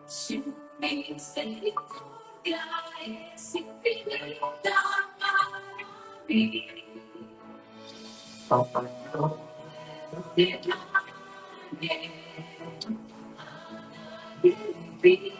Su misericordia es infinita para mí. De nadie vida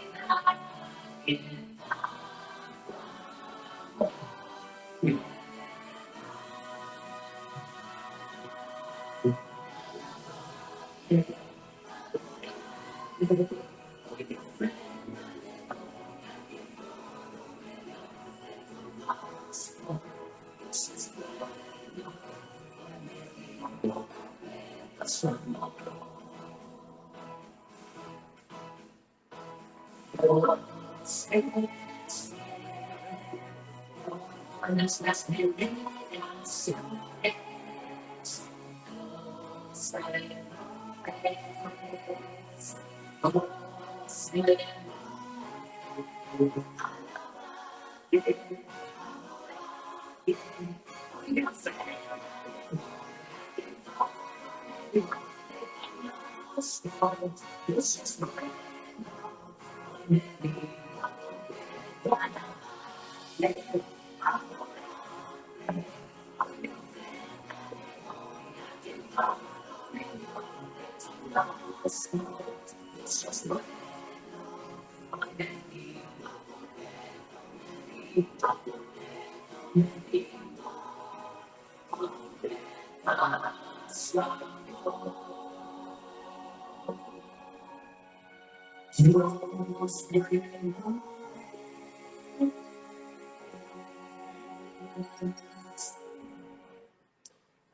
nuestras vidas.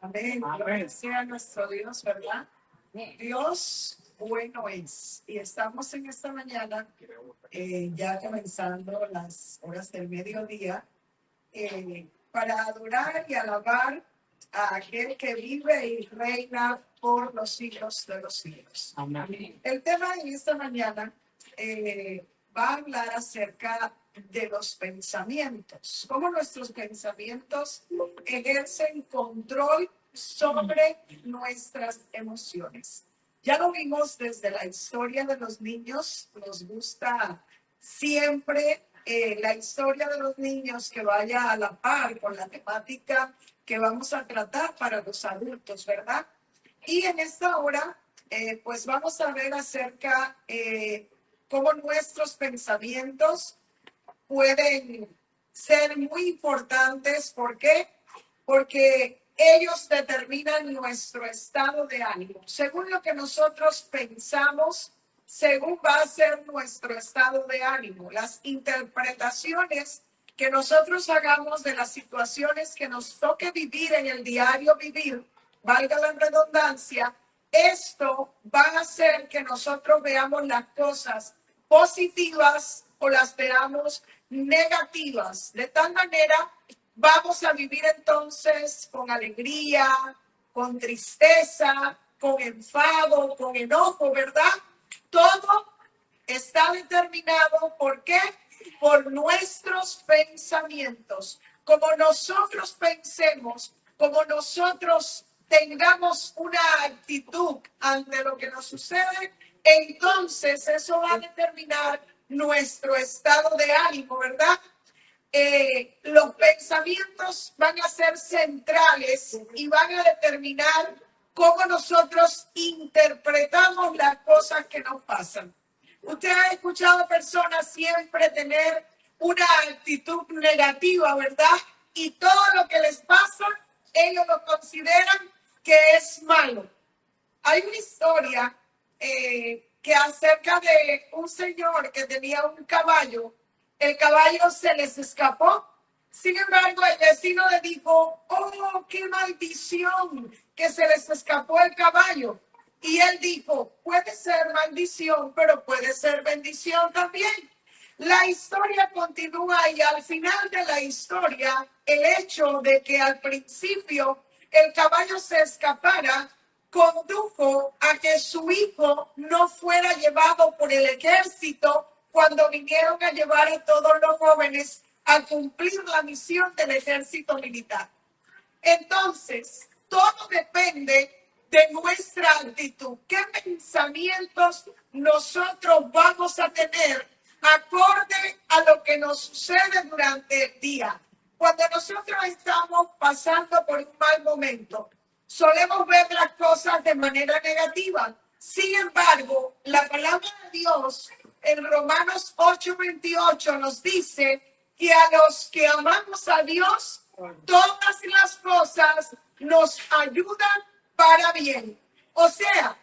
Amén. Gloria sea nuestro Dios, ¿verdad? Dios bueno es. Y estamos en esta mañana, ya comenzando las horas del mediodía, para adorar y alabar a aquel que vive y reina por los siglos de los siglos. Amén. El tema en esta mañana va a hablar acerca de los pensamientos, cómo nuestros pensamientos ejercen control sobre nuestras emociones. Ya lo vimos desde la historia de los niños, nos gusta siempre la historia de los niños que vaya a la par con la temática que vamos a tratar para los adultos, ¿verdad? Y en esta hora, pues vamos a ver acerca cómo nuestros pensamientos pueden ser muy importantes. ¿Por qué? Porque ellos determinan nuestro estado de ánimo. Según lo que nosotros pensamos, según va a ser nuestro estado de ánimo. Las interpretaciones que nosotros hagamos de las situaciones que nos toque vivir en el diario vivir, valga la redundancia, esto va a hacer que nosotros veamos las cosas positivas o las veamos negativas. De tal manera, vamos a vivir entonces con alegría, con tristeza, con enfado, con enojo, ¿verdad? Todo está determinado, ¿por qué? Por nuestros pensamientos. Como nosotros pensemos, como nosotros tengamos una actitud ante lo que nos sucede, entonces eso va a determinar nuestro estado de ánimo, ¿verdad? Los pensamientos van a ser centrales y van a determinar cómo nosotros interpretamos las cosas que nos pasan. Usted ha escuchado personas siempre tener una actitud negativa, ¿verdad? Y todo lo que les pasa, ellos lo consideran que es malo. Hay una historia que acerca de un señor que tenía un caballo. El caballo se les escapó. Sin embargo, el vecino le dijo, oh, qué maldición que se les escapó el caballo. Y él dijo, puede ser maldición, pero puede ser bendición también. La historia continúa y al final de la historia, el hecho de que al principio el caballo se escapara, condujo a que su hijo no fuera llevado por el ejército cuando vinieron a llevar a todos los jóvenes a cumplir la misión del ejército militar. Entonces, todo depende de nuestra actitud. ¿Qué pensamientos nosotros vamos a tener acorde a lo que nos sucede durante el día? Cuando nosotros estamos pasando por un mal momento, solemos ver las cosas de manera negativa. Sin embargo, la palabra de Dios en Romanos 8:28 nos dice que a los que amamos a Dios, todas las cosas nos ayudan para bien. O sea,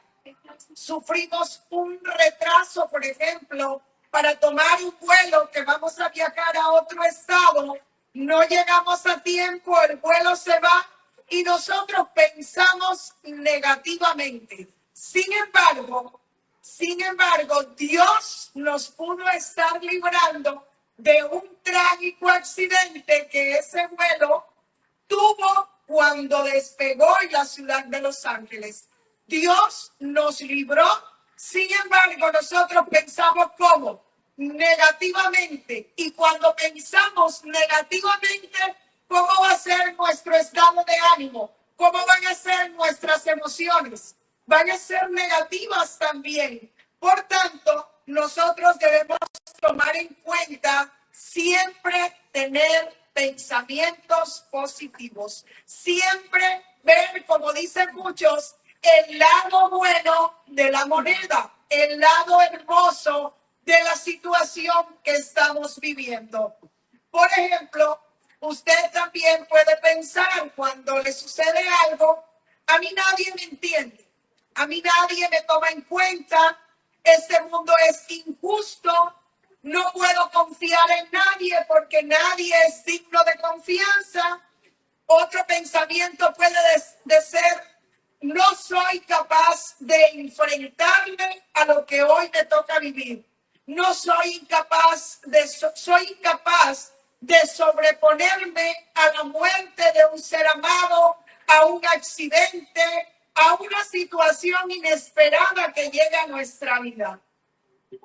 sufrimos un retraso, por ejemplo, para tomar un vuelo que vamos a viajar a otro estado, no llegamos a tiempo, el vuelo se va y nosotros pensamos negativamente. Sin embargo, Dios nos pudo estar librando de un trágico accidente que ese vuelo tuvo cuando despegó en la ciudad de Los Ángeles. Dios nos libró, sin embargo, nosotros pensamos ¿cómo? Negativamente. Y cuando pensamos negativamente, ¿cómo va a ser nuestro estado de ánimo? ¿Cómo van a ser nuestras emociones? Van a ser negativas también. Por tanto, nosotros debemos tomar en cuenta siempre tener pensamientos positivos. Siempre ver, como dicen muchos, el lado bueno de la moneda, el lado hermoso de la situación que estamos viviendo. Por ejemplo, usted también puede pensar cuando le sucede algo, a mí nadie me entiende, a mí nadie me toma en cuenta, este mundo es injusto, no puedo confiar en nadie porque nadie es digno de confianza. Otro pensamiento puede ser, no soy capaz de enfrentarme a lo que hoy me toca vivir. No soy incapaz de sobreponerme a la muerte de un ser amado, a un accidente, a una situación inesperada que llega a nuestra vida.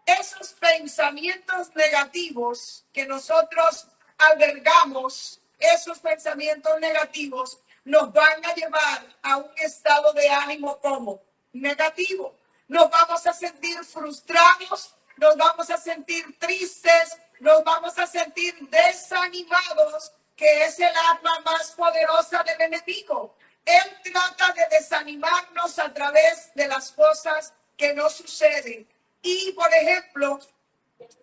Esos pensamientos negativos que nosotros albergamos, esos pensamientos negativos nos van a llevar a un estado de ánimo como negativo. Nos vamos a sentir frustrados, nos vamos a sentir tristes, nos vamos a sentir desanimados, que es el arma más poderosa del enemigo. Él trata de desanimarnos a través de las cosas que nos suceden. Y, por ejemplo,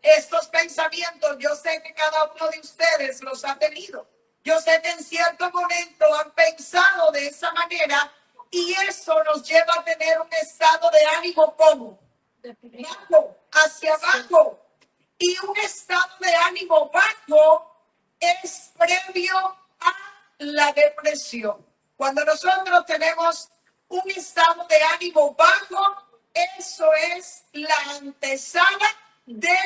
estos pensamientos, yo sé que cada uno de ustedes los ha tenido. Yo sé que en cierto momento han pensado de esa manera y eso nos lleva a tener un estado de ánimo como bajo, hacia abajo. Y un estado de ánimo bajo es previo a la depresión. Cuando nosotros tenemos un estado de ánimo bajo, eso es la antesala de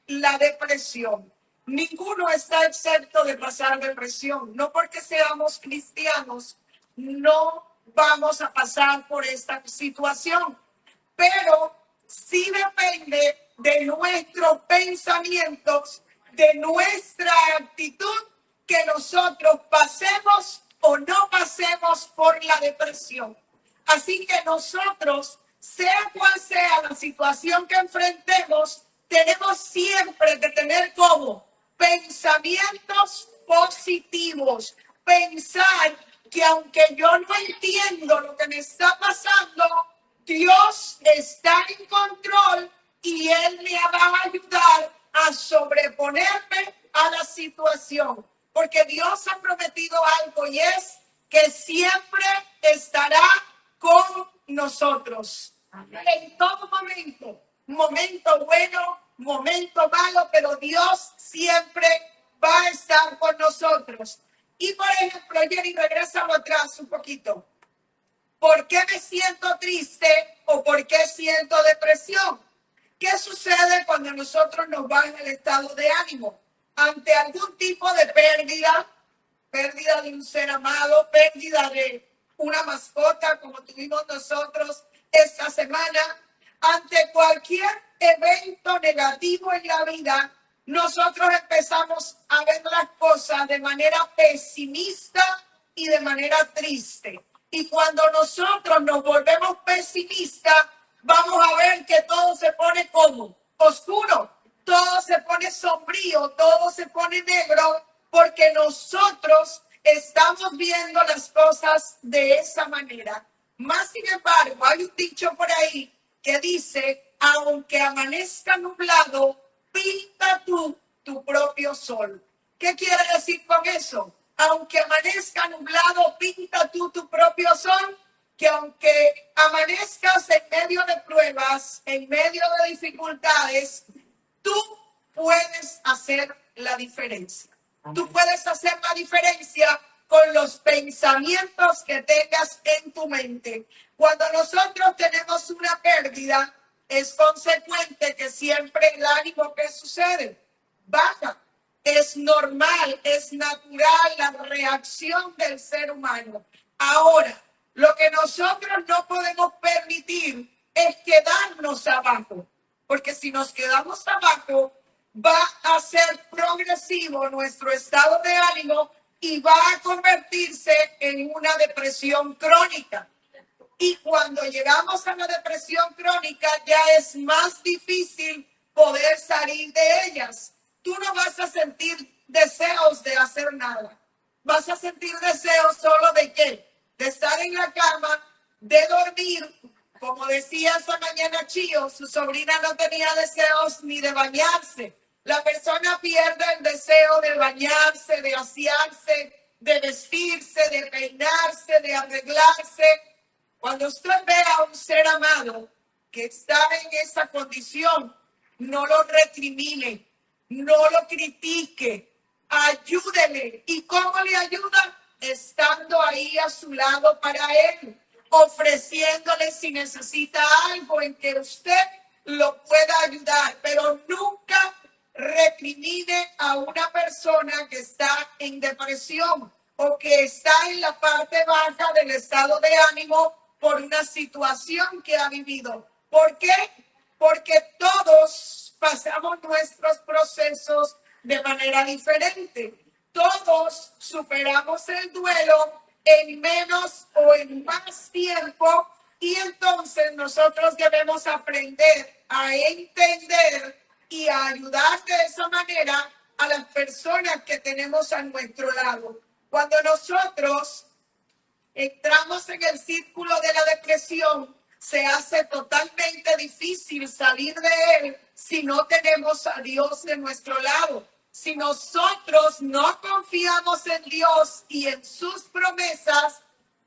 la depresión. Ninguno está exento de pasar depresión. No porque seamos cristianos, no vamos a pasar por esta situación. Pero sí depende de nuestros pensamientos, de nuestra actitud, que nosotros pasemos o no pasemos por la depresión. Así que nosotros, sea cual sea la situación que enfrentemos, tenemos siempre que tener como pensamientos positivos. Pensar que aunque yo no entiendo lo que me está pasando, Dios está en control y Él me va a ayudar a sobreponerme a la situación. Porque Dios ha prometido algo y es que siempre estará con nosotros. Amén. En todo momento, momento bueno, momento malo, pero Dios siempre va a estar con nosotros. Y por ejemplo, Jenny, regrésalo atrás un poquito. ¿Por qué me siento triste o por qué siento depresión. ¿Qué sucede cuando nosotros nos baja el estado de ánimo? Ante algún tipo de pérdida, pérdida de un ser amado, pérdida de una mascota como tuvimos nosotros esta semana, ante cualquier evento negativo en la vida, nosotros empezamos a ver las cosas de manera pesimista y de manera triste. Y cuando nosotros nos volvemos pesimistas, vamos a ver que todo se pone como oscuro, todo se pone sombrío, todo se pone negro, porque nosotros estamos viendo las cosas de esa manera. Más sin embargo, hay un dicho por ahí que dice, aunque amanezca nublado, pinta tú tu propio sol. ¿Qué quiere decir con eso? Aunque amanezca nublado, pinta tú tu propio sol. Que aunque amanezcas en medio de pruebas, en medio de dificultades, tú puedes hacer la diferencia. Tú puedes hacer la diferencia con los pensamientos que tengas en tu mente. Cuando nosotros tenemos una pérdida, es consecuente que siempre el ánimo que sucede baja. Es normal, es natural la reacción del ser humano. Ahora, lo que nosotros no podemos permitir es quedarnos abajo, porque si nos quedamos abajo, va a ser progresivo nuestro estado de ánimo y va a convertirse en una depresión crónica. Y cuando llegamos a la depresión crónica, ya es más difícil poder salir de ellas. Tú no vas a sentir deseos de hacer nada. Vas a sentir deseos solo de ¿qué? De estar en la cama, de dormir. Como decía esa mañana Chío, su sobrina no tenía deseos ni de bañarse. La persona pierde el deseo de bañarse, de asearse, de vestirse, de peinarse, de arreglarse. Cuando usted ve a un ser amado que está en esa condición, no lo recrimine, no lo critique, ayúdele. ¿Y cómo le ayuda? Estando ahí a su lado para él, ofreciéndole si necesita algo en que usted lo pueda ayudar, pero nunca recrimine a una persona que está en depresión o que está en la parte baja del estado de ánimo por una situación que ha vivido. ¿Por qué? Porque todos pasamos nuestros procesos de manera diferente. Todos superamos el duelo en menos o en más tiempo y entonces nosotros debemos aprender a entender y a ayudar de esa manera a las personas que tenemos a nuestro lado. Cuando nosotros entramos en el círculo de la depresión, se hace totalmente difícil salir de él si no tenemos a Dios de nuestro lado. Si nosotros no confiamos en Dios y en sus promesas,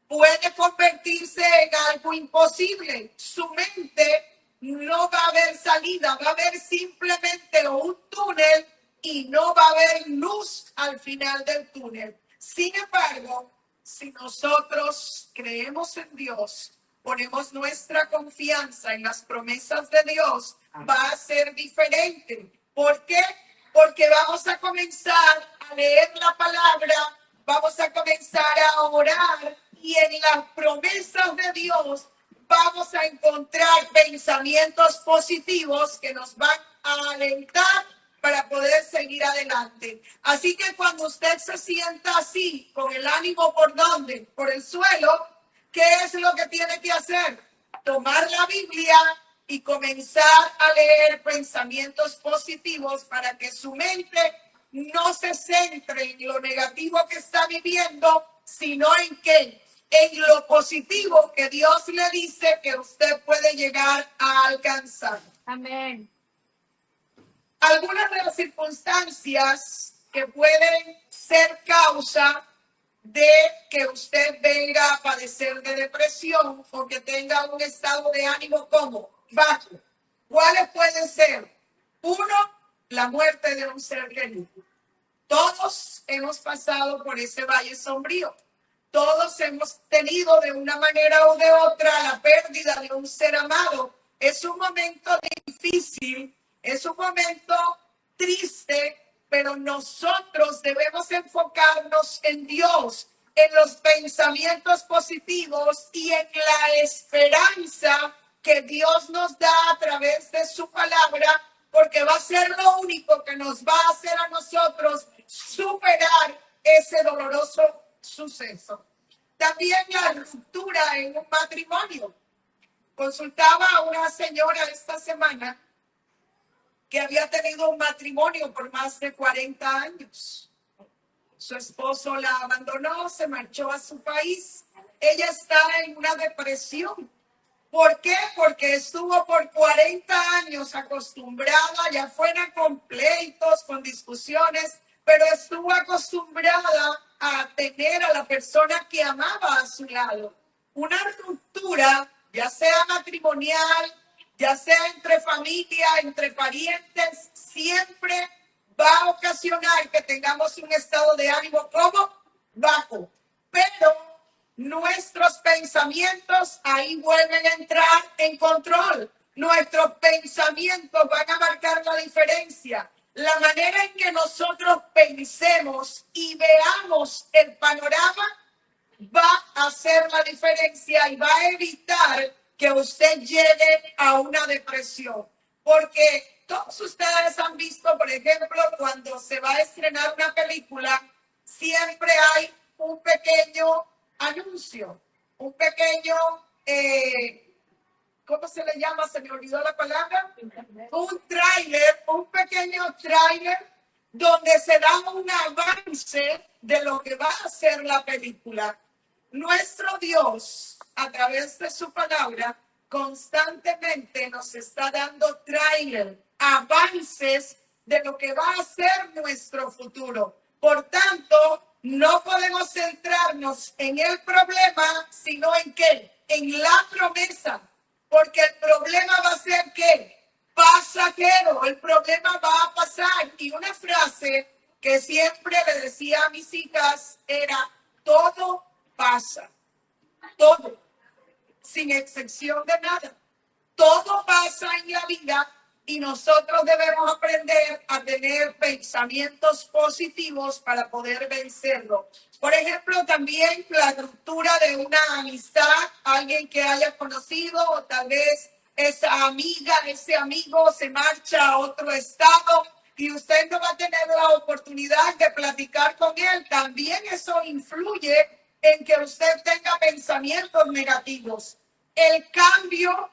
puede convertirse en algo imposible. Su mente no va a haber salida, va a haber simplemente un túnel y no va a haber luz al final del túnel. Sin embargo, si nosotros creemos en Dios, ponemos nuestra confianza en las promesas de Dios, va a ser diferente. ¿Por qué? Porque vamos a comenzar a leer la palabra, vamos a comenzar a orar y en las promesas de Dios vamos a encontrar pensamientos positivos que nos van a alentar para poder seguir adelante. Así que cuando usted se sienta así, con el ánimo ¿por dónde? Por el suelo, ¿qué es lo que tiene que hacer? Tomar la Biblia y comenzar a leer pensamientos positivos para que su mente no se centre en lo negativo que está viviendo, sino en qué, en lo positivo que Dios le dice que usted puede llegar a alcanzar. Amén. Algunas de las circunstancias que pueden ser causa de que usted venga a padecer de depresión o que tenga un estado de ánimo como bajo. ¿Cuáles pueden ser? Uno, la muerte de un ser querido. Todos hemos pasado por ese valle sombrío. Todos hemos tenido de una manera o de otra la pérdida de un ser amado. Es un momento difícil, es un momento triste, pero nosotros debemos enfocarnos en Dios, en los pensamientos positivos y en la esperanza que Dios nos da a través de su palabra, porque va a ser lo único que nos va a hacer a nosotros superar ese doloroso suceso. También la ruptura en un matrimonio. Consultaba a una señora esta semana que había tenido un matrimonio por más de 40 años. Su esposo la abandonó, se marchó a su país. Ella está en una depresión. ¿Por qué? Porque estuvo por 40 años acostumbrada, ya fuera con pleitos, con discusiones, pero estuvo acostumbrada a tener a la persona que amaba a su lado. Una ruptura, ya sea matrimonial, ya sea entre familia, entre parientes, siempre va a ocasionar que tengamos un estado de ánimo como bajo. Pero nuestros pensamientos ahí vuelven a entrar en control. Nuestros pensamientos van a marcar la diferencia. La manera en que nosotros pensemos y veamos el panorama va a hacer la diferencia y va a evitar que usted llegue a una depresión. Porque todos ustedes han visto, por ejemplo, cuando se va a estrenar una película, siempre hay un pequeño anuncio, un pequeño, ¿cómo se le llama? Se me olvidó la palabra. Un tráiler, un pequeño tráiler donde se da un avance de lo que va a ser la película. Nuestro Dios, a través de su palabra, constantemente nos está dando tráiler, avances de lo que va a ser nuestro futuro. Por tanto, no podemos centrarnos en el problema, sino en ¿qué? En la promesa. Porque el problema va a ser ¿qué? Pasajero. El problema va a pasar. Y una frase que siempre le decía a mis hijas era: todo pasa. Todo. Sin excepción de nada. Todo pasa en la vida y nosotros debemos aprender a tener pensamientos positivos para poder vencerlo. Por ejemplo, también la ruptura de una amistad, alguien que haya conocido, o tal vez esa amiga, ese amigo se marcha a otro estado y usted no va a tener la oportunidad de platicar con él. También eso influye en que usted tenga pensamientos negativos. El cambio,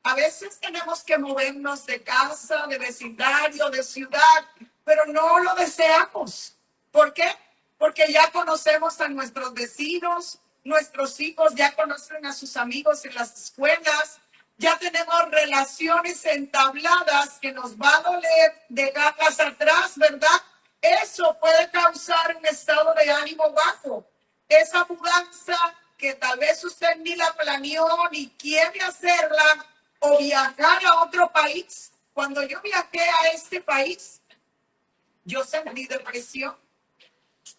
a veces tenemos que movernos de casa, de vecindario, de ciudad, pero no lo deseamos. ¿Por qué? Porque ya conocemos a nuestros vecinos, nuestros hijos ya conocen a sus amigos en las escuelas, ya tenemos relaciones entabladas que nos va a doler dejarlas atrás, ¿verdad? Eso puede causar un estado de ánimo bajo. Esa mudanza que tal vez usted ni la planeó ni quiere hacerla, o viajar a otro país. Cuando yo viajé a este país, yo sentí depresión.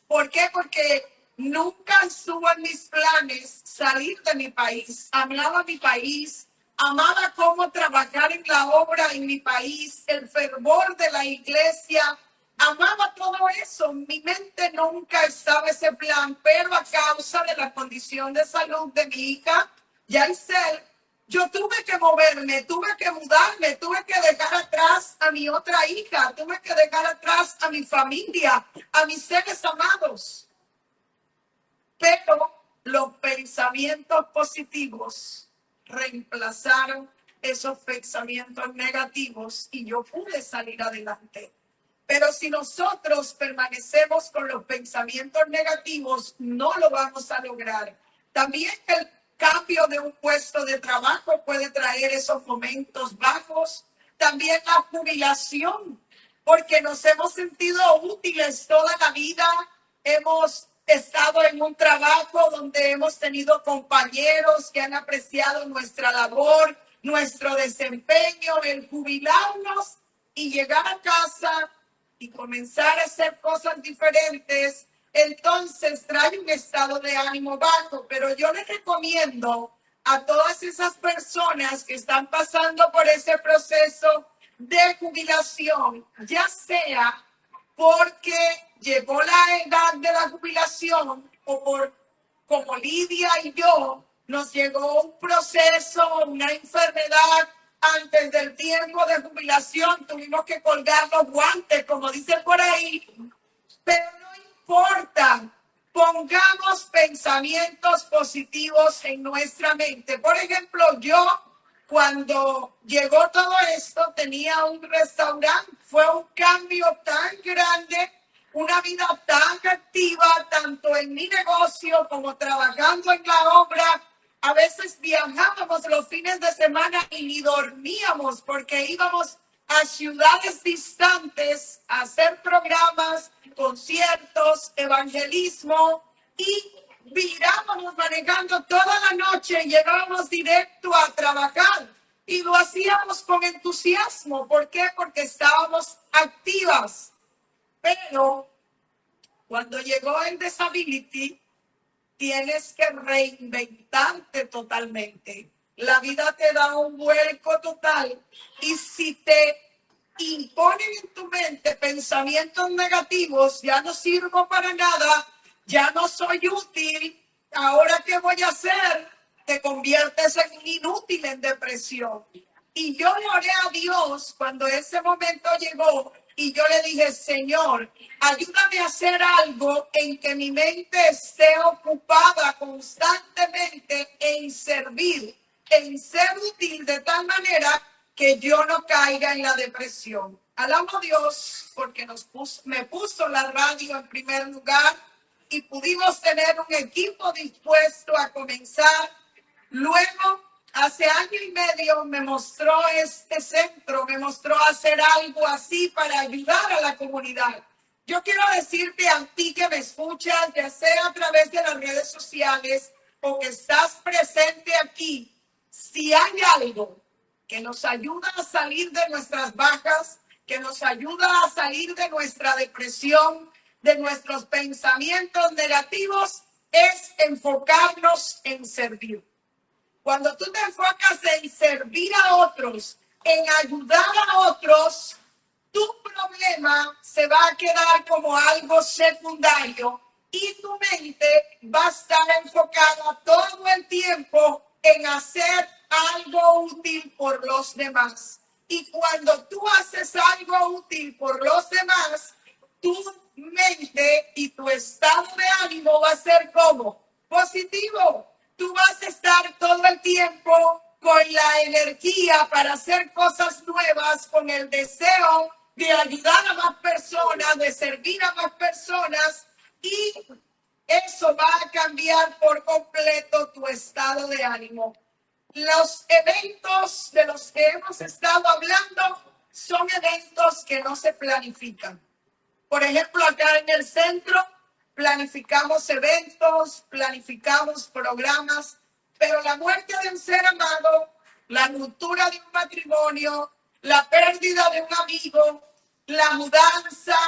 ¿Por qué? Porque nunca estuvo en mis planes salir de mi país. Amaba mi país, amaba cómo trabajar en la obra en mi país, el fervor de la iglesia. Amaba todo eso. Mi mente nunca estaba ese plan, pero a causa de la condición de salud de mi hija, Yaisel, yo tuve que moverme, tuve que mudarme, tuve que dejar atrás a mi otra hija, tuve que dejar atrás a mi familia, a mis seres amados. Pero los pensamientos positivos reemplazaron esos pensamientos negativos y yo pude salir adelante. Pero si nosotros permanecemos con los pensamientos negativos, no lo vamos a lograr. También el cambio de un puesto de trabajo puede traer esos momentos bajos. También la jubilación, porque nos hemos sentido útiles toda la vida. Hemos estado en un trabajo donde hemos tenido compañeros que han apreciado nuestra labor, nuestro desempeño. El jubilarnos y llegar a casa y comenzar a hacer cosas diferentes entonces trae un estado de ánimo bajo. Pero yo les recomiendo a todas esas personas que están pasando por ese proceso de jubilación, ya sea porque llegó la edad de la jubilación o por, como Lidia y yo, nos llegó un proceso, una enfermedad antes del tiempo de jubilación, tuvimos que colgar los guantes, como dicen por ahí, pero no importa, pongamos pensamientos positivos en nuestra mente. Por ejemplo, yo cuando llegó todo esto tenía un restaurante, fue un cambio tan grande, una vida tan activa, tanto en mi negocio como trabajando en la obra. A veces viajábamos los fines de semana y ni dormíamos porque íbamos a ciudades distantes a hacer programas, conciertos, evangelismo y virábamos manejando toda la noche, llegábamos directo a trabajar y lo hacíamos con entusiasmo. ¿Por qué? Porque estábamos activas. Pero cuando llegó el disability, tienes que reinventarte totalmente. La vida te da un vuelco total y si te imponen en tu mente pensamientos negativos, ya no sirvo para nada, ya no soy útil, ahora ¿qué voy a hacer? Te conviertes en inútil, en depresión. Y yo le oré a Dios cuando ese momento llegó y yo le dije, Señor, ayúdame a hacer algo en que mi mente esté ocupada constantemente en servir, en ser útil de tal manera que yo no caiga en la depresión. Alabo a Dios porque me puso la radio en primer lugar y pudimos tener un equipo dispuesto a comenzar. Luego, hace año y medio me mostró este centro, me mostró hacer algo así para ayudar a la comunidad. Yo quiero decirte a ti que me escuchas, ya sea a través de las redes sociales o que estás presente aquí, si hay algo que nos ayuda a salir de nuestras bajas, que nos ayuda a salir de nuestra depresión, de nuestros pensamientos negativos, es enfocarnos en servir. Cuando tú te enfocas en servir a otros, en ayudar a otros, tu problema se va a quedar como algo secundario y tu mente va a estar enfocada todo el tiempo en hacer algo útil por los demás. Y cuando tú haces algo útil por los demás, tu mente y tu estado de ánimo va a ser como positivo. Tú vas a estar todo el tiempo con la energía para hacer cosas nuevas, con el deseo de ayudar a más personas, de servir a más personas, y eso va a cambiar por completo tu estado de ánimo. Los eventos de los que hemos estado hablando son eventos que no se planifican. Por ejemplo, acá en el centro planificamos eventos, planificamos programas, pero la muerte de un ser amado, la ruptura de un matrimonio, la pérdida de un amigo, la mudanza,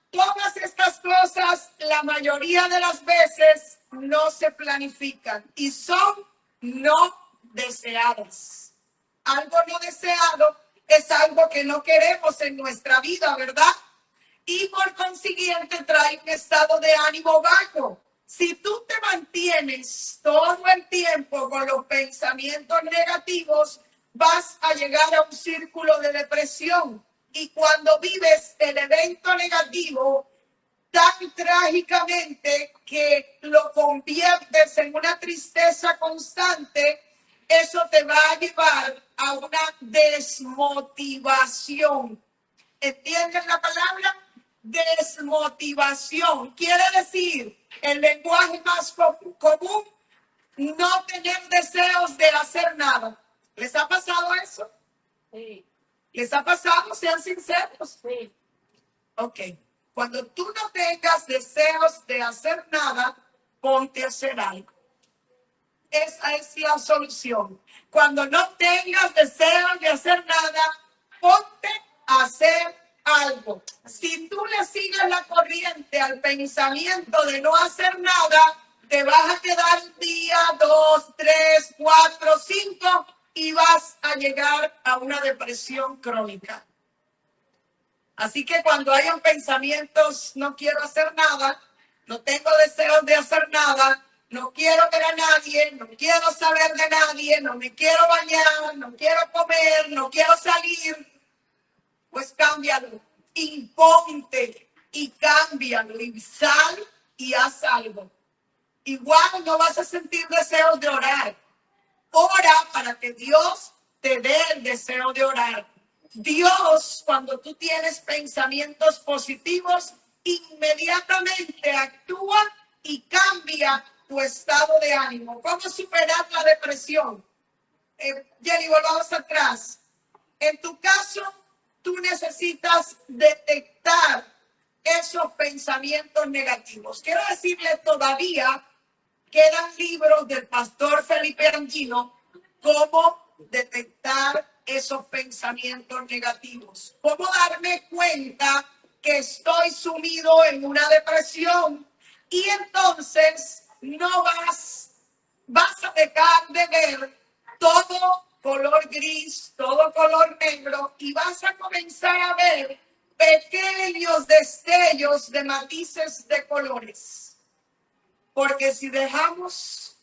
todas estas cosas, la mayoría de las veces no se planifican y son no deseadas. Algo no deseado es algo que no queremos en nuestra vida, ¿verdad? Y por consiguiente trae un estado de ánimo bajo. Si tú te mantienes todo el tiempo con los pensamientos negativos, vas a llegar a un círculo de depresión. Y cuando vives el evento negativo tan trágicamente que lo conviertes en una tristeza constante, eso te va a llevar a una desmotivación. ¿Entienden la palabra? Desmotivación. Quiere decir, el lenguaje más común, no tener deseos de hacer nada. ¿Les ha pasado eso? Sí. ¿Les ha pasado? Sean sinceros. Sí. Ok. Cuando tú no tengas deseos de hacer nada, ponte a hacer algo. Esa es la solución. Cuando no tengas deseos de hacer nada, ponte a hacer algo. Si tú le sigues la corriente al pensamiento de no hacer nada, te vas a quedar un día, 2, 3, 4, 5 y vas a llegar a una depresión crónica. Así que cuando hayan pensamientos, no quiero hacer nada, no tengo deseos de hacer nada, no quiero ver a nadie, no quiero saber de nadie, no me quiero bañar, no quiero comer, no quiero salir, pues cámbialo, imponte y cámbialo y sal y haz algo. Igual no vas a sentir deseos de orar. Ora para que Dios te dé el deseo de orar. Dios, cuando tú tienes pensamientos positivos, inmediatamente actúa y cambia tu estado de ánimo. ¿Cómo superar la depresión? Jenny, volvamos atrás. En tu caso, tú necesitas detectar esos pensamientos negativos. Quiero decirle, todavía quedan libros del pastor Felipe Angino, cómo detectar esos pensamientos negativos, cómo darme cuenta que estoy sumido en una depresión y entonces no vas a dejar de ver todo color gris, todo color negro y vas a comenzar a ver pequeños destellos de matices de colores. Porque si dejamos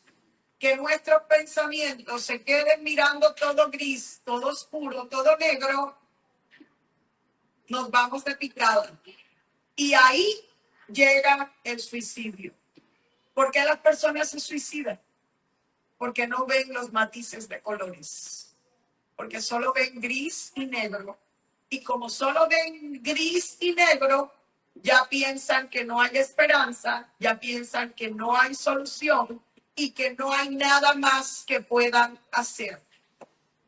que nuestros pensamientos se queden mirando todo gris, todo oscuro, todo negro, nos vamos de picada. Y ahí llega el suicidio. ¿Por qué las personas se suicidan? Porque no ven los matices de colores. Porque solo ven gris y negro. Y como solo ven gris y negro, ya piensan que no hay esperanza, ya piensan que no hay solución y que no hay nada más que puedan hacer.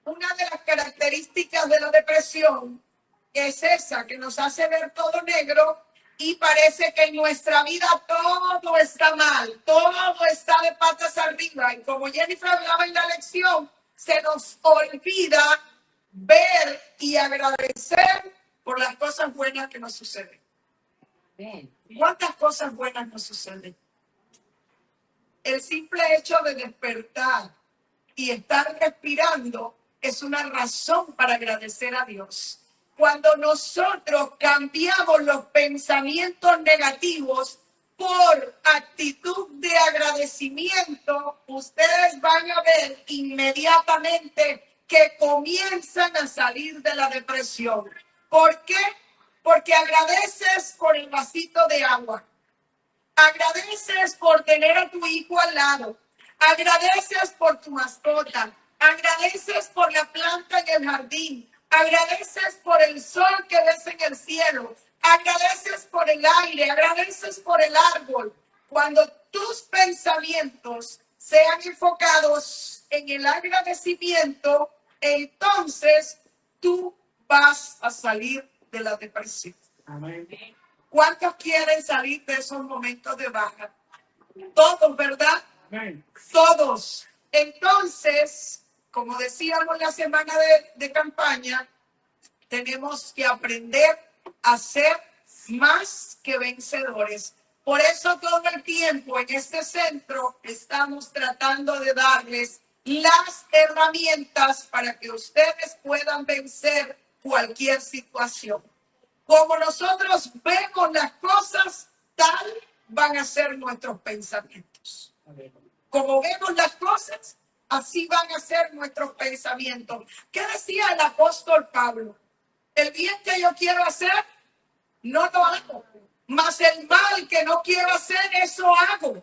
Una de las características de la depresión es esa, que nos hace ver todo negro y parece que en nuestra vida todo está mal, todo está de patas arriba. Y como Jennifer hablaba en la lección, se nos olvida ver y agradecer por las cosas buenas que nos suceden. ¿Cuántas cosas buenas nos suceden? El simple hecho de despertar y estar respirando es una razón para agradecer a Dios. Cuando nosotros cambiamos los pensamientos negativos por actitud de agradecimiento, ustedes van a ver inmediatamente que comienzan a salir de la depresión. ¿Por qué? Porque agradeces por el vasito de agua. Agradeces por tener a tu hijo al lado. Agradeces por tu mascota. Agradeces por la planta en el jardín. Agradeces por el sol que ves en el cielo. Agradeces por el aire. Agradeces por el árbol. Cuando tus pensamientos sean enfocados en el agradecimiento, entonces tú vas a salir de la depresión. Amén. ¿Cuántos quieren salir de esos momentos de baja? Todos, ¿verdad? Amén. Todos. Entonces, como decíamos la semana de campaña, tenemos que aprender a ser más que vencedores. Por eso todo el tiempo en este centro estamos tratando de darles las herramientas para que ustedes puedan vencer cualquier situación. Como nosotros vemos las cosas, tal van a ser nuestros pensamientos. Como vemos las cosas, así van a ser nuestros pensamientos. ¿Qué decía el apóstol Pablo? El bien que yo quiero hacer, no lo hago. Mas el mal que no quiero hacer, eso hago.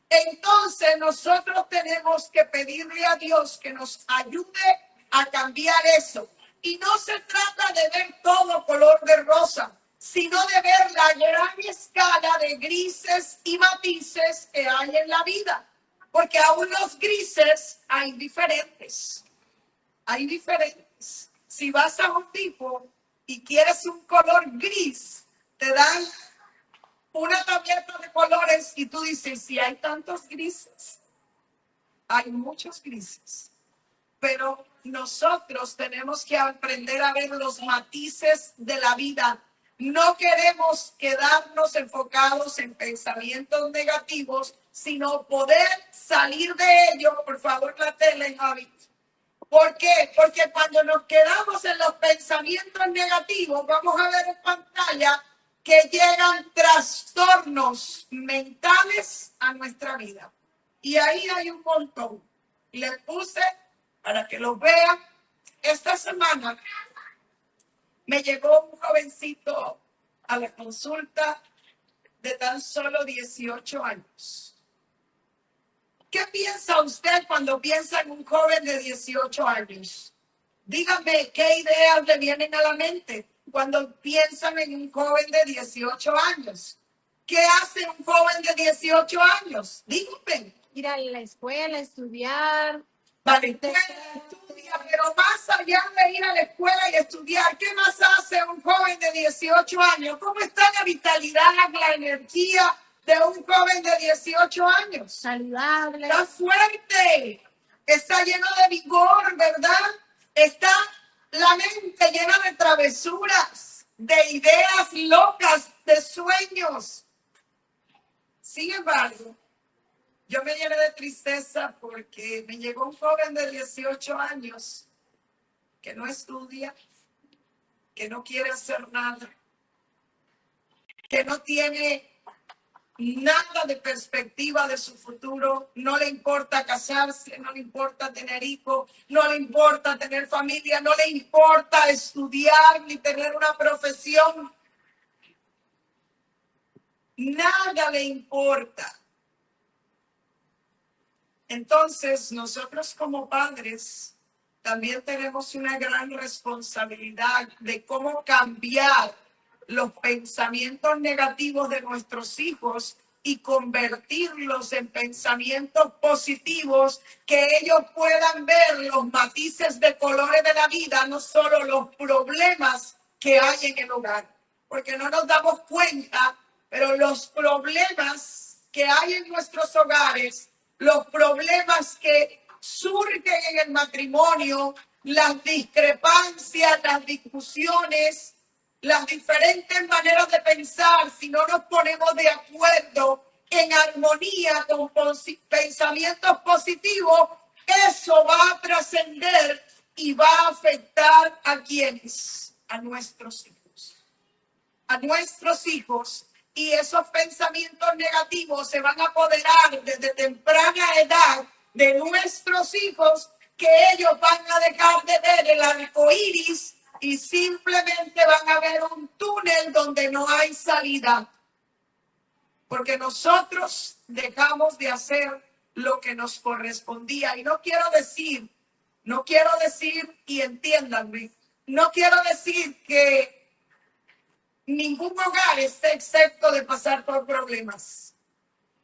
Entonces nosotros tenemos que pedirle a Dios que nos ayude a cambiar eso. Y no se trata de ver todo color de rosa, sino de ver la gran escala de grises y matices que hay en la vida. Porque aún los grises hay diferentes. Hay diferentes. Si vas a un tipo y quieres un color gris, te dan una tableta de colores y tú dices, si hay tantos grises, hay muchos grises. Pero nosotros tenemos que aprender a ver los matices de la vida. No queremos quedarnos enfocados en pensamientos negativos, sino poder salir de ellos. Por favor, la tele, Javi. ¿Por qué? Porque cuando nos quedamos en los pensamientos negativos, vamos a ver en pantalla que llegan trastornos mentales a nuestra vida. Y ahí hay un montón. Les puse para que los vean. Esta semana me llegó un jovencito a la consulta de tan solo 18 años. ¿Qué piensa usted cuando piensa en un joven de 18 años? Dígame, ¿qué ideas le vienen a la mente cuando piensan en un joven de 18 años? ¿Qué hace un joven de 18 años? Dígame. Ir a la escuela, estudiar. Vale, estudia, pero más allá de ir a la escuela y estudiar, ¿qué más hace un joven de 18 años? ¿Cómo está la vitalidad, la energía de un joven de 18 años? Saludable. Está fuerte, está lleno de vigor, ¿verdad? Está la mente llena de travesuras, de ideas locas, de sueños. Sin embargo, yo me llené de tristeza porque me llegó un joven de 18 años que no estudia, que no quiere hacer nada, que no tiene nada de perspectiva de su futuro, no le importa casarse, no le importa tener hijos, no le importa tener familia, no le importa estudiar ni tener una profesión. Nada le importa. Entonces, nosotros como padres también tenemos una gran responsabilidad de cómo cambiar los pensamientos negativos de nuestros hijos y convertirlos en pensamientos positivos, que ellos puedan ver los matices de colores de la vida, no solo los problemas que hay en el hogar, porque no nos damos cuenta, pero los problemas que hay en nuestros hogares, los problemas que surgen en el matrimonio, las discrepancias, las discusiones, las diferentes maneras de pensar, si no nos ponemos de acuerdo en armonía con pensamientos positivos, eso va a trascender y va a afectar a quienes, a nuestros hijos. A nuestros hijos. Y esos pensamientos negativos se van a apoderar desde temprana edad de nuestros hijos, que ellos van a dejar de ver el arco iris y simplemente van a ver un túnel donde no hay salida. Porque nosotros dejamos de hacer lo que nos correspondía. Y no quiero decir, y entiéndanme, no quiero decir que ningún hogar esté exento de pasar por problemas,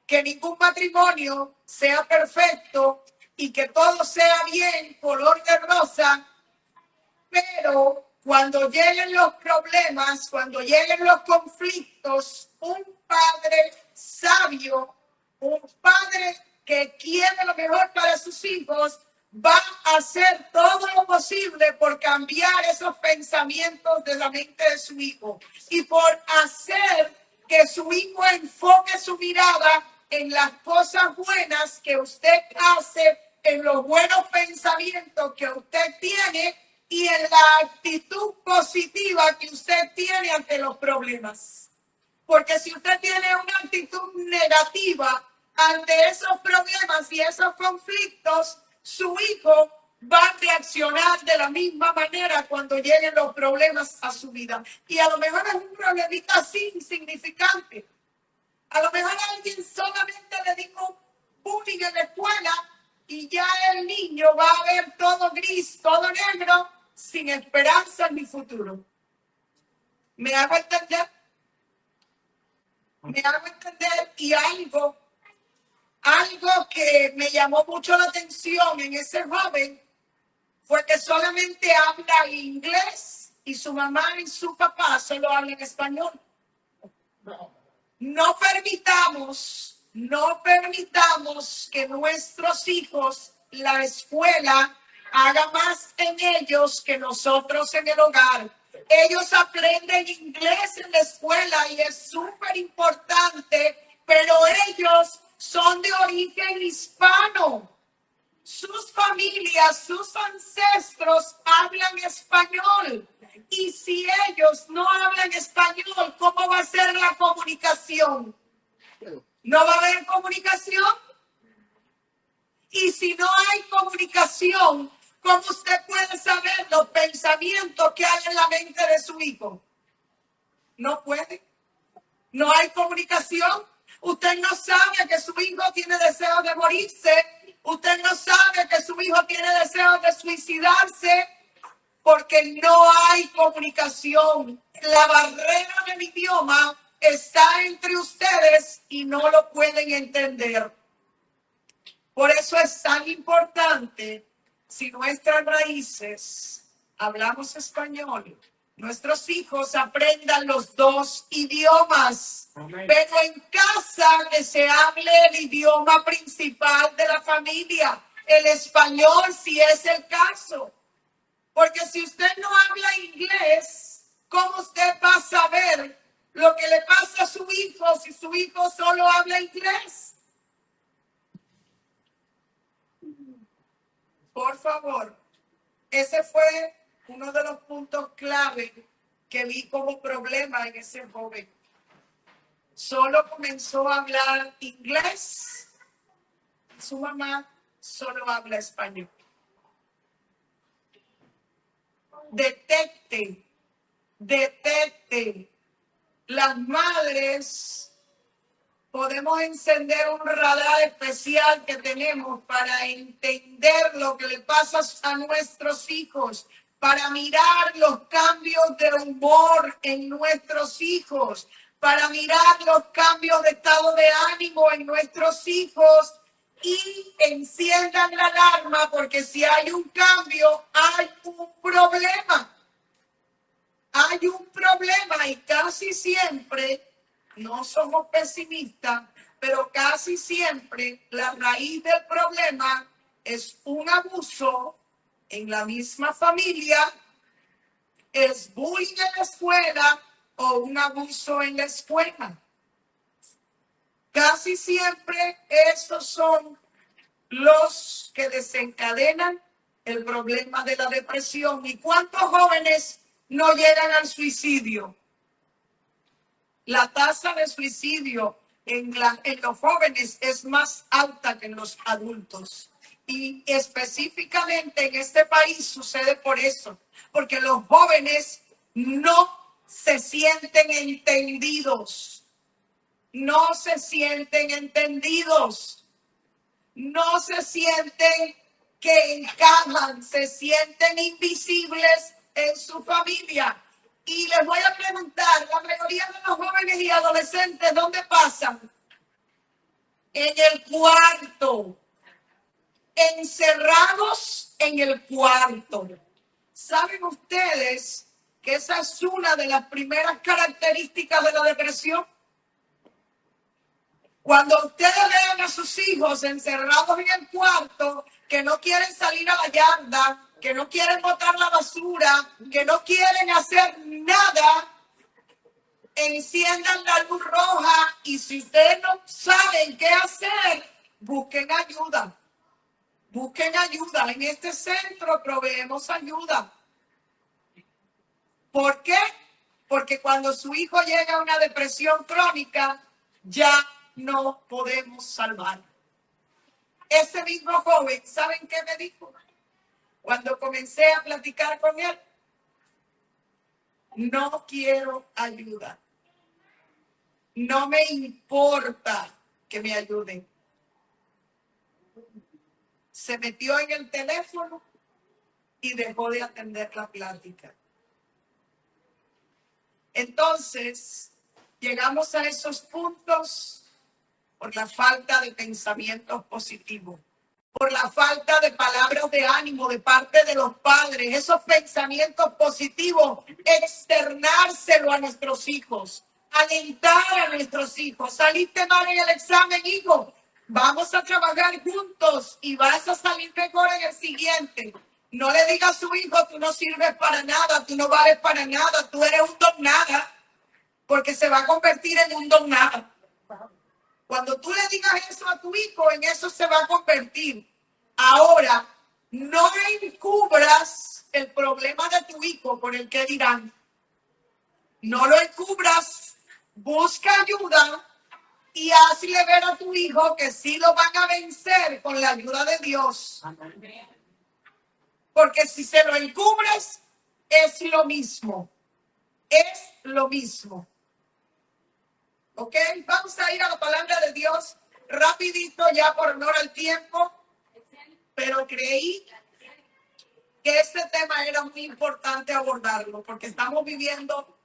que ningún matrimonio sea perfecto y que todo sea bien, color de rosa, pero cuando lleguen los problemas, cuando lleguen los conflictos, un padre sabio, un padre que quiere lo mejor para sus hijos, va a hacer todo lo posible por cambiar esos pensamientos de la mente de su hijo y por hacer que su hijo enfoque su mirada en las cosas buenas que usted hace, en los buenos pensamientos que usted tiene y en la actitud positiva que usted tiene ante los problemas. Porque si usted tiene una actitud negativa ante esos problemas y esos conflictos, su hijo va a reaccionar de la misma manera cuando lleguen los problemas a su vida. Y a lo mejor es un problemita así insignificante. A lo mejor alguien solamente le dijo bullying en la escuela y ya el niño va a ver todo gris, todo negro, sin esperanza ni futuro. ¿Me hago entender? Me hago entender. Y algo que me llamó mucho la atención en ese joven fue que solamente habla inglés y su mamá y su papá solo hablan español. No permitamos que nuestros hijos, la escuela haga más en ellos que nosotros en el hogar. Ellos aprenden inglés en la escuela y es súper importante, pero ellos son de origen hispano. Sus familias, sus ancestros hablan español. Y si ellos no hablan español, ¿cómo va a ser la comunicación? ¿No va a haber comunicación? Y si no hay comunicación, ¿cómo usted puede saber los pensamientos que hay en la mente de su hijo? No puede. No hay comunicación. Usted no sabe que su hijo tiene deseo de morirse. Usted no sabe que su hijo tiene deseo de suicidarse porque no hay comunicación. La barrera del idioma está entre ustedes y no lo pueden entender. Por eso es tan importante, si nuestras raíces hablamos español, nuestros hijos aprendan los dos idiomas. Amén. Pero en casa que se hable el idioma principal de la familia, el español si es el caso. Porque si usted no habla inglés, ¿cómo usted va a saber lo que le pasa a su hijo si su hijo solo habla inglés? Por favor, ese fue uno de los puntos clave que vi como problema en ese joven. Solo comenzó a hablar inglés. Su mamá solo habla español. Detecte. Las madres podemos encender un radar especial que tenemos para entender lo que le pasa a nuestros hijos, para mirar los cambios de humor en nuestros hijos, para mirar los cambios de estado de ánimo en nuestros hijos y enciendan la alarma porque si hay un cambio, hay un problema. Hay un problema y casi siempre, no somos pesimistas, pero casi siempre la raíz del problema es un abuso en la misma familia, es bullying en la escuela o un abuso en la escuela. Casi siempre esos son los que desencadenan el problema de la depresión. ¿Y cuántos jóvenes no llegan al suicidio? La tasa de suicidio en los jóvenes es más alta que en los adultos. Y específicamente en este país sucede por eso, porque los jóvenes no se sienten entendidos. No se sienten entendidos. No se sienten que encajan, se sienten invisibles en su familia. Y les voy a preguntar, la mayoría de los jóvenes y adolescentes, ¿dónde pasan? En el cuarto. Encerrados en el cuarto. ¿Saben ustedes que esa es una de las primeras características de la depresión? Cuando ustedes vean a sus hijos encerrados en el cuarto, que no quieren salir a la yarda, que no quieren botar la basura, que no quieren hacer nada, enciendan la luz roja y si ustedes no saben qué hacer, busquen ayuda. Busquen ayuda. En este centro proveemos ayuda. ¿Por qué? Porque cuando su hijo llega a una depresión crónica, ya no podemos salvar. Ese mismo joven, ¿saben qué me dijo? Cuando comencé a platicar con él, no quiero ayuda. No me importa que me ayuden. Se metió en el teléfono y dejó de atender la plática. Entonces, llegamos a esos puntos por la falta de pensamientos positivos, por la falta de palabras de ánimo de parte de los padres, esos pensamientos positivos, externárselo a nuestros hijos, alentar a nuestros hijos. Saliste mal en el examen, hijo, vamos a trabajar juntos y vas a salir mejor en el siguiente. No le diga a su hijo, tú no sirves para nada, tú no vales para nada, tú eres un don nada, porque se va a convertir en un don nada. Cuando tú le digas eso a tu hijo, en eso se va a convertir. Ahora, no encubras el problema de tu hijo por el que dirán. No lo encubras, busca ayuda y hazle ver a tu hijo que sí lo van a vencer con la ayuda de Dios. Porque si se lo encubres, es lo mismo. Es lo mismo. ¿Ok? Vamos a ir a la palabra de Dios rapidito ya por honor al tiempo. Pero creí que este tema era muy importante abordarlo porque estamos viviendo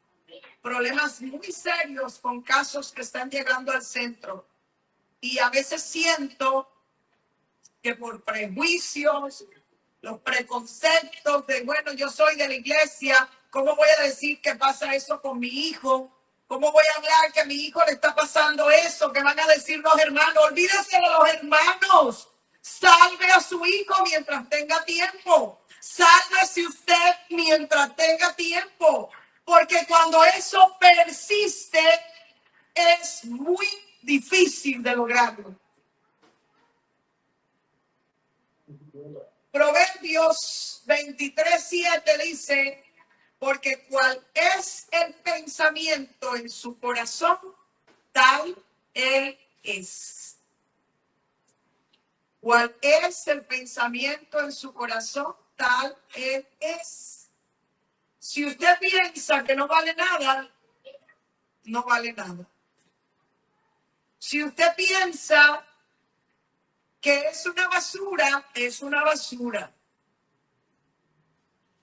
problemas muy serios con casos que están llegando al centro. Y a veces siento que por prejuicios, los preconceptos de, bueno, yo soy de la iglesia, ¿cómo voy a decir que pasa eso con mi hijo? ¿Cómo voy a hablar que a mi hijo le está pasando eso? ¿Qué van a decir los hermanos? Olvídese de los hermanos. Salve a su hijo mientras tenga tiempo. Sálvese usted mientras tenga tiempo. Porque cuando eso persiste, es muy difícil de lograrlo. Proverbios 23:7 dice, porque cual es el pensamiento en su corazón, tal él es. Cual es el pensamiento en su corazón, tal él es. Si usted piensa que no vale nada, no vale nada. Si usted piensa que es una basura, es una basura.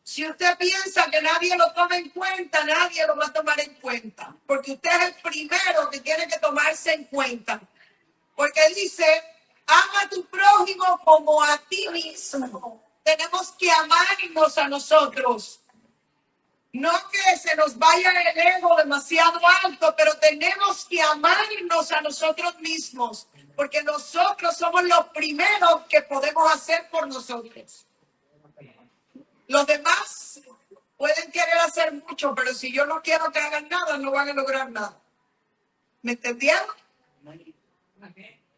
Si usted piensa que nadie lo toma en cuenta, nadie lo va a tomar en cuenta. Porque usted es el primero que tiene que tomarse en cuenta. Porque dice, ama a tu prójimo como a ti mismo. Tenemos que amarnos a nosotros. No que se nos vaya el ego demasiado alto, pero tenemos que amarnos a nosotros mismos. Porque nosotros somos los primeros que podemos hacer por nosotros. Los demás pueden querer hacer mucho, pero si yo no quiero que hagan nada, no van a lograr nada. ¿Me entendieron?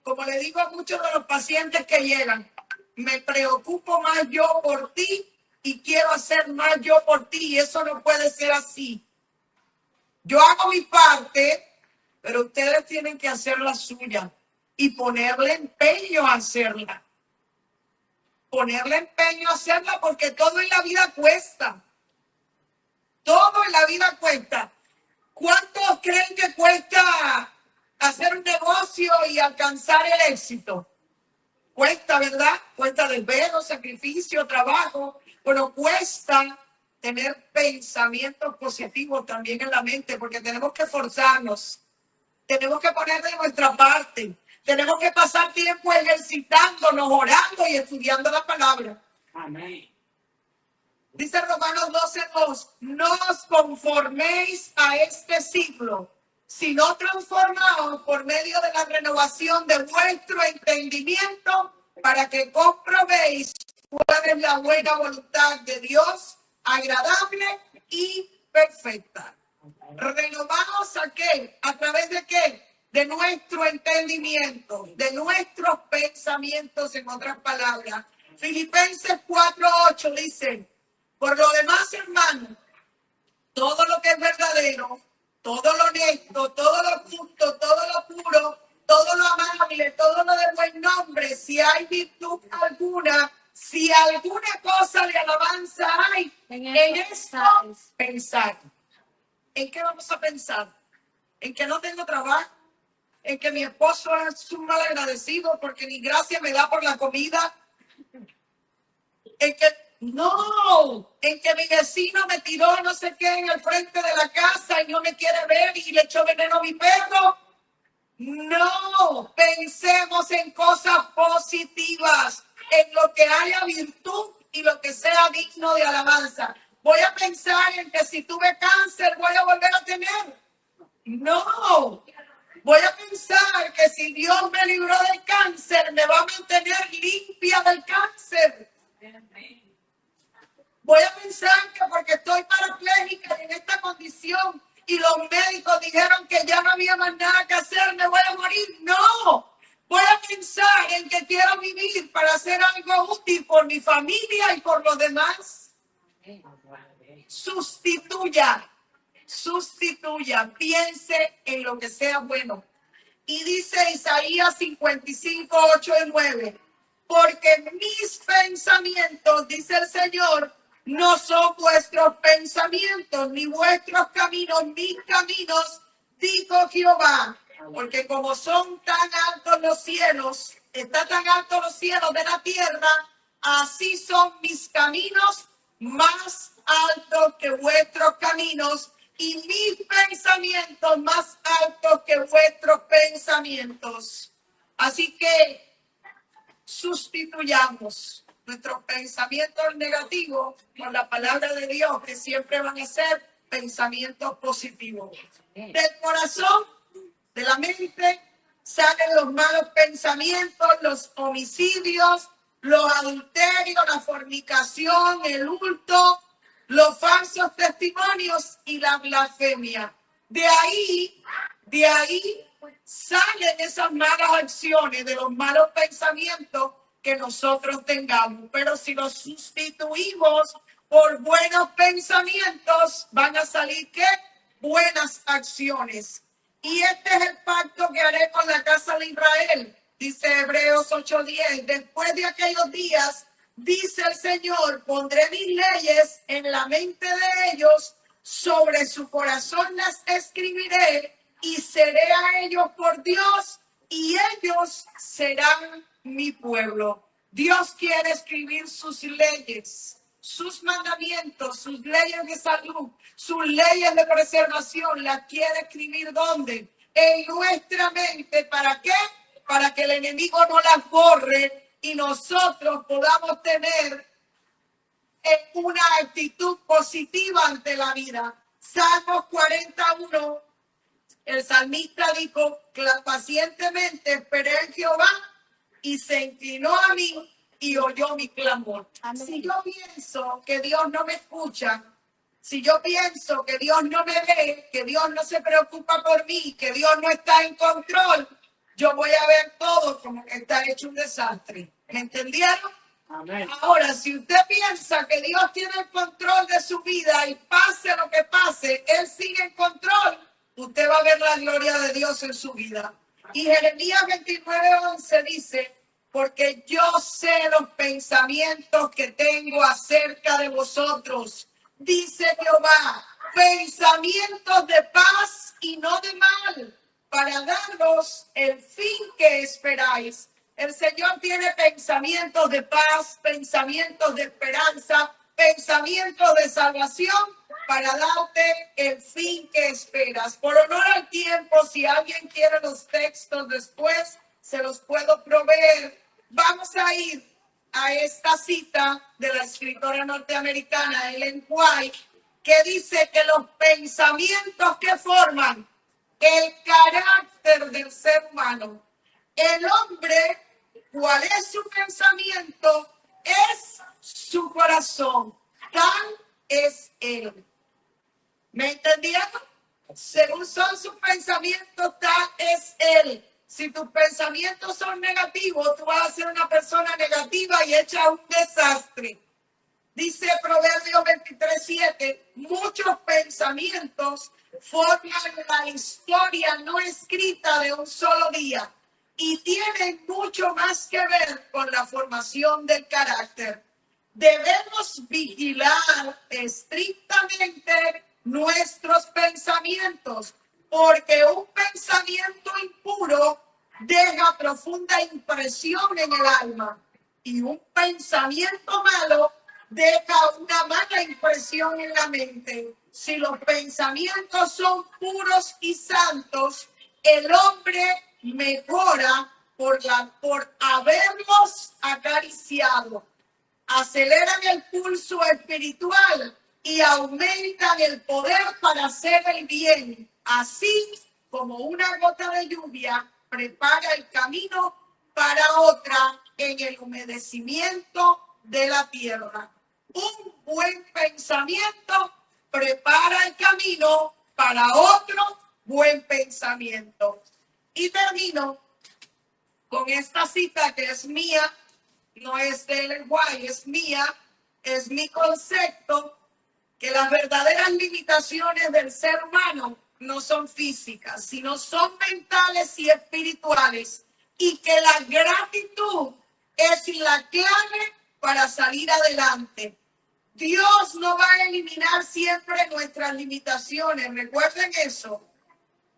Como le digo a muchos de los pacientes que llegan, me preocupo más yo por ti y quiero hacer más yo por ti, y eso no puede ser así. Yo hago mi parte, pero ustedes tienen que hacer la suya y ponerle empeño a hacerla. Ponerle empeño a hacerla porque todo en la vida cuesta. Todo en la vida cuesta. ¿Cuántos creen que cuesta hacer un negocio y alcanzar el éxito? Cuesta, ¿verdad? Cuesta desvelo, sacrificio, trabajo. Pero cuesta tener pensamientos positivos también en la mente porque tenemos que esforzarnos. Tenemos que poner de nuestra parte. Tenemos que pasar tiempo ejercitándonos, orando y estudiando la palabra. Amén. Dice Romanos 12:2, no os conforméis a este siglo, sino transformaos por medio de la renovación de vuestro entendimiento para que comprobéis cuál es la buena voluntad de Dios, agradable y perfecta. ¿Renovados a qué? ¿A través de qué? De nuestro entendimiento, de nuestros pensamientos, en otras palabras. Filipenses 4:8 dice, por lo demás, hermanos, todo lo que es verdadero, todo lo honesto, todo lo justo, todo lo puro, todo lo amable, todo lo de buen nombre, si hay virtud alguna, si alguna cosa de alabanza hay, en esto pensar. ¿En qué vamos a pensar? ¿En que no tengo trabajo? ¿En que mi esposo es un mal agradecido porque ni gracia me da por la comida? ¿En que no? ¿En que mi vecino me tiró no sé qué en el frente de la casa y no me quiere ver y le echó veneno a mi perro? No, pensemos en cosas positivas, en lo que haya virtud y lo que sea digno de alabanza. Voy a pensar en que si tuve cáncer voy a volver a tener. No, voy a pensar que si Dios me libró del cáncer me va a mantener limpia del cáncer. Voy a pensar que porque estoy parapléjica en esta condición y los médicos dijeron que ya no había más nada que hacer, me voy a morir. No, voy a pensar en que quiero vivir para hacer algo útil por mi familia y por los demás. Sustituya, piense en lo que sea bueno. Y dice Isaías 55, 8 y 9, porque mis pensamientos, dice el Señor, no son vuestros pensamientos, ni vuestros caminos, mis caminos, dijo Jehová. Porque como son tan altos los cielos, está tan altos los cielos de la tierra, así son mis caminos más altos que vuestros caminos y mis pensamientos más altos que vuestros pensamientos. Así que sustituyamos nuestros pensamientos negativos por la palabra de Dios, que siempre van a ser pensamientos positivos. Del corazón, de la mente, salen los malos pensamientos, los homicidios, los adulterios, la fornicación, el hurto, los falsos testimonios y la blasfemia. De ahí salen esas malas acciones, de los malos pensamientos que nosotros tengamos. Pero si los sustituimos por buenos pensamientos, van a salir ¿qué? Buenas acciones. Y este es el pacto que haré con la casa de Israel, dice Hebreos 8:10. Después de aquellos días, dice el Señor, pondré mis leyes en la mente de ellos, sobre su corazón las escribiré y seré a ellos por Dios y ellos serán mi pueblo. Dios quiere escribir sus leyes, sus mandamientos, sus leyes de salud, sus leyes de preservación. Las quiere escribir ¿dónde? En nuestra mente. ¿Para qué? Para que el enemigo no las borre y nosotros podamos tener una actitud positiva ante la vida. Salmos 41, el salmista dijo, pacientemente esperé en Jehová y se inclinó a mí y oyó mi clamor. Amén. Si yo pienso que Dios no me escucha, si yo pienso que Dios no me ve, que Dios no se preocupa por mí, que Dios no está en control, yo voy a ver todo como que está hecho un desastre. ¿Me entendieron? Amén. Ahora, si usted piensa que Dios tiene el control de su vida y pase lo que pase, Él sigue en control, usted va a ver la gloria de Dios en su vida. Y Jeremías 29:11 dice, porque yo sé los pensamientos que tengo acerca de vosotros, dice Jehová, pensamientos de paz y no de mal, para daros el fin que esperáis. El Señor tiene pensamientos de paz, pensamientos de esperanza, pensamientos de salvación para darte el fin que esperas. Por honor al tiempo, si alguien quiere los textos después, se los puedo proveer. Vamos a ir a esta cita de la escritora norteamericana Ellen White, que dice que los pensamientos que forman el carácter del ser humano, el hombre, ¿cuál es su pensamiento? Es su corazón. Tal es él. ¿Me entendieron? Según son sus pensamientos, tal es él. Si tus pensamientos son negativos, tú vas a ser una persona negativa y hecha un desastre. Dice Proverbios 23:7, muchos pensamientos forman la historia no escrita de un solo día y tienen mucho más que ver con la formación del carácter. Debemos vigilar estrictamente nuestros pensamientos, porque un pensamiento impuro deja profunda impresión en el alma y un pensamiento malo deja una mala impresión en la mente. Si los pensamientos son puros y santos, el hombre mejora por haberlos acariciado. Aceleran el pulso espiritual y aumentan el poder para hacer el bien. Así como una gota de lluvia prepara el camino para otra en el humedecimiento de la tierra. un buen pensamiento prepara el camino para otro buen pensamiento. Y termino con esta cita que es mía, no es de Ellen White, es mía, es mi concepto, que las verdaderas limitaciones del ser humano no son físicas, sino son mentales y espirituales, y que la gratitud es la clave para salir adelante. Dios no va a eliminar siempre nuestras limitaciones, recuerden eso.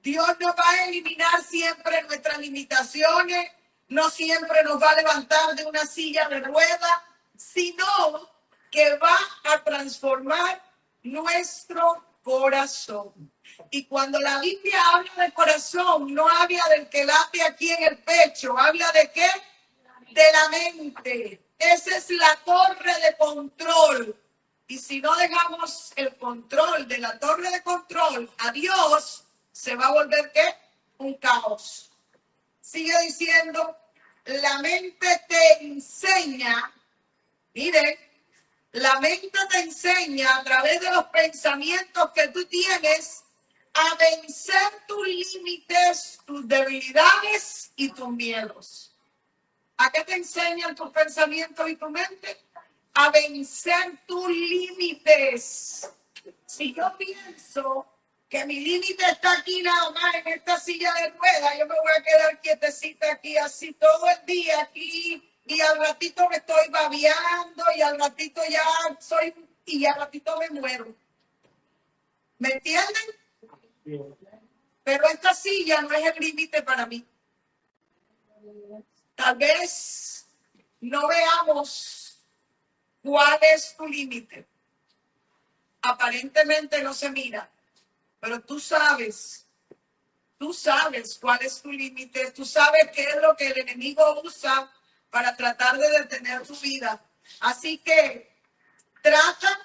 Dios no va a eliminar siempre nuestras limitaciones, no siempre nos va a levantar de una silla de ruedas, sino que va a transformar nuestro corazón. Y cuando la Biblia habla de corazón, no habla del que late aquí en el pecho, habla de qué? De la mente. Esa es la torre de control. Y si no dejamos el control de la torre de control a Dios, se va a volver ¿qué? Un caos. Sigue diciendo, la mente te enseña, miren, la mente te enseña a través de los pensamientos que tú tienes a vencer tus límites, tus debilidades y tus miedos. ¿A qué te enseñan tus pensamientos y tu mente? A vencer tus límites. Si yo pienso que mi límite está aquí nada más en esta silla de ruedas, yo me voy a quedar quietecita aquí así todo el día aquí, y al ratito me estoy babeando, y al ratito ya soy, y al ratito me muero. ¿Me entienden? Pero esta silla no es el límite para mí. Tal vez no veamos cuál es tu límite. Aparentemente no se mira, pero tú sabes cuál es tu límite, tú sabes qué es lo que el enemigo usa para tratar de detener tu vida. Así que trata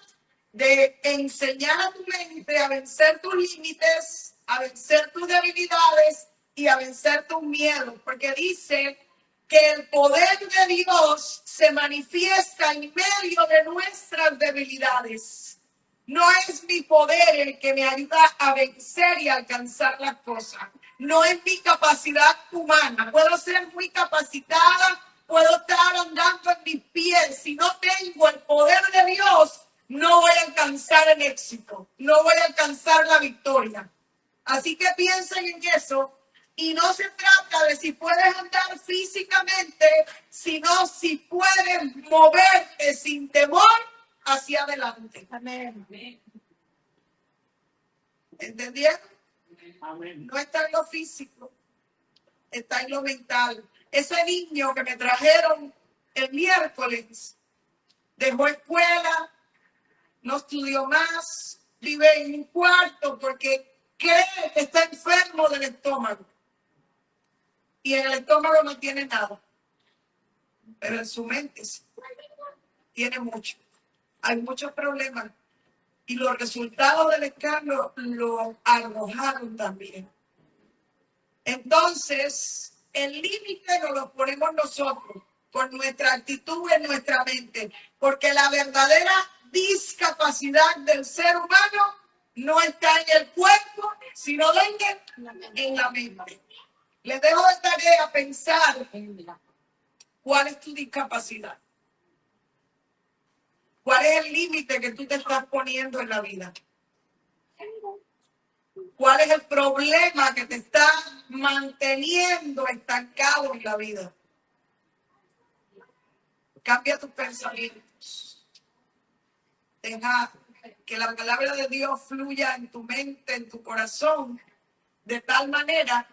de enseñar a tu mente a vencer tus límites, a vencer tus debilidades y a vencer tus miedos, porque dice que el poder de Dios se manifiesta en medio de nuestras debilidades. No es mi poder el que me ayuda a vencer y a alcanzar las cosas. No es mi capacidad humana. Puedo ser muy capacitada, puedo estar andando en mis pies. Si no tengo el poder de Dios, no voy a alcanzar el éxito. No voy a alcanzar la victoria. Así que piensen en eso. Y no se trata de si puedes andar físicamente, sino si puedes moverte sin temor hacia adelante. Amén. ¿Entendieron? Amén. No está en lo físico, está en lo mental. Ese niño que me trajeron el miércoles dejó escuela, no estudió más, vive en un cuarto porque cree que está enfermo del estómago. Y en el estómago no tiene nada, pero en su mente sí, tiene mucho. Hay muchos problemas. Y los resultados del escándalo lo arrojaron también. Entonces, el límite nos lo ponemos nosotros, con nuestra actitud en nuestra mente. Porque la verdadera discapacidad del ser humano no está en el cuerpo, sino en la mente. Les dejo de tarea pensar cuál es tu discapacidad. ¿Cuál es el límite que tú te estás poniendo en la vida? ¿Cuál es el problema que te está manteniendo estancado en la vida? Cambia tus pensamientos. Deja que la palabra de Dios fluya en tu mente, en tu corazón, de tal manera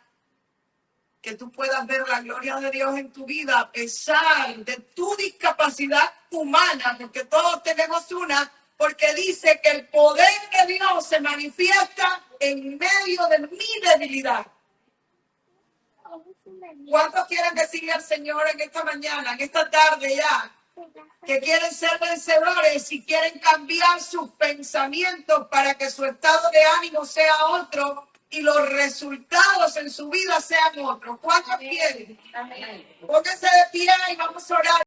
que tú puedas ver la gloria de Dios en tu vida a pesar de tu discapacidad humana, porque todos tenemos una, porque dice que el poder de Dios se manifiesta en medio de mi debilidad. ¿Cuántos quieren decirle al Señor en esta mañana, en esta tarde ya, que quieren ser vencedores y quieren cambiar sus pensamientos para que su estado de ánimo sea otro y los resultados en su vida sean otros? ¿Cuántos quieren? Pónganse de pie y vamos a orar.